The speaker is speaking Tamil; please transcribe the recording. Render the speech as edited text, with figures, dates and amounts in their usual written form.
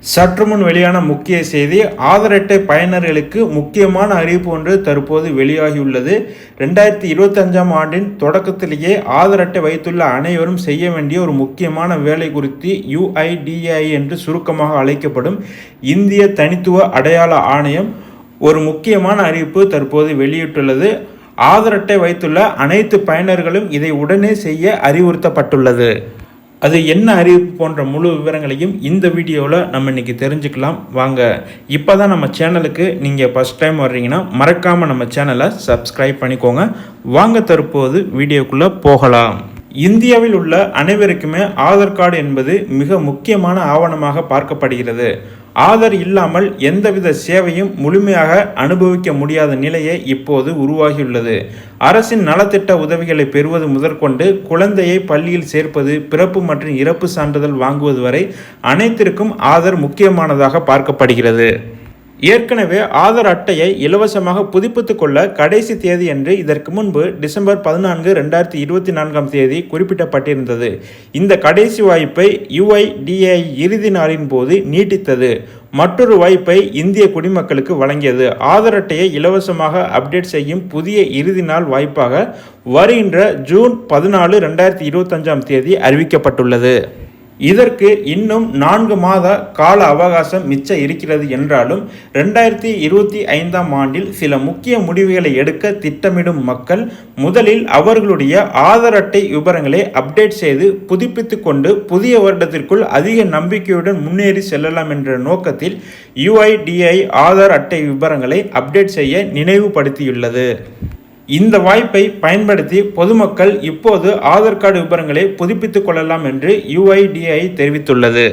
சற்று முன் வெளியான முக்கிய செய்தி, ஆதார் அட்டை பயனர்களுக்கு முக்கியமான அறிவிப்பு ஒன்று தற்போது வெளியாகியுள்ளது. 2025ஆம் ஆண்டின் தொடக்கத்திலேயே ஆதார் அட்டை வைத்துள்ள அனைவரும் செய்ய வேண்டிய ஒரு முக்கியமான வேலை குறித்து UIDAI என்று சுருக்கமாக அழைக்கப்படும் இந்திய தனித்துவ அடையாள ஆணையம் ஒரு முக்கியமான அறிவிப்பு தற்போது வெளியிட்டுள்ளது. ஆதார் அட்டை வைத்துள்ள அனைத்து பயனர்களும் இதை உடனே செய்ய அறிவுறுத்தப்பட்டுள்ளது. அது என்ன அறிவிப்பு போன்ற முழு விவரங்களையும் இந்த வீடியோவில் நம்ம இன்றைக்கி தெரிஞ்சுக்கலாம். வாங்க, இப்போ தான் நம்ம சேனலுக்கு நீங்கள் ஃபஸ்ட் டைம் வர்றீங்கன்னா மறக்காமல் நம்ம சேனலை சப்ஸ்கிரைப் பண்ணிக்கோங்க. வாங்க தற்போது வீடியோக்குள்ளே போகலாம். இந்தியாவில் உள்ள அனைவருக்குமே ஆதார் கார்டு என்பது மிக முக்கியமான ஆவணமாக பார்க்கப்படுகிறது. ஆதார் இல்லாமல் எந்தவித சேவையும் முழுமையாக அனுபவிக்க முடியாத நிலையே இப்போது உருவாகியுள்ளது. அரசின் நலத்திட்ட உதவிகளை பெறுவது முதற்கொண்டு குழந்தையை பள்ளியில் சேர்ப்பது, பிறப்பு மற்றும் இறப்பு சான்றிதழ் வாங்குவது வரை அனைத்திற்கும் ஆதார் முக்கியமானதாக பார்க்கப்படுகிறது. ஏற்கனவே ஆதார் அட்டையை இலவசமாக புதுப்பித்துக் கொள்ள கடைசி தேதி என்று இதற்கு முன்பு டிசம்பர் 14, 2024 குறிப்பிடப்பட்டிருந்தது. இந்த கடைசி வாய்ப்பை UIDAI இறுதி நாளின் போது நீட்டித்தது. மற்றொரு வாய்ப்பை இந்திய குடிமக்களுக்கு வழங்கியது. ஆதார் அட்டையை இலவசமாக அப்டேட் செய்யும் புதிய இறுதி நாள் வாய்ப்பாக வருகின்ற ஜூன் 14, 2025 அறிவிக்கப்பட்டுள்ளது. இதற்கு இன்னும் 4 மாத கால அவகாசம் மிச்சம் இருக்கிறது என்றாலும் 2025ஆம் ஆண்டில் சில முக்கிய முடிவுகளை எடுக்க திட்டமிடும் மக்கள் முதலில் அவர்களுடைய ஆதார் அட்டை விவரங்களை அப்டேட் செய்து புதுப்பித்து கொண்டு புதிய வருடத்திற்குள் அதிக நம்பிக்கையுடன் முன்னேறி செல்லலாம் என்ற நோக்கத்தில் UIDAI ஆதார் அட்டை விவரங்களை அப்டேட் செய்ய நினைவுபடுத்தியுள்ளது. இந்த வாய்ப்பை பயன்படுத்தி பொதுமக்கள் இப்போது ஆதார் கார்டு விவரங்களை புதுப்பித்துக் கொள்ளலாம் என்று UIDAI தெரிவித்துள்ளது.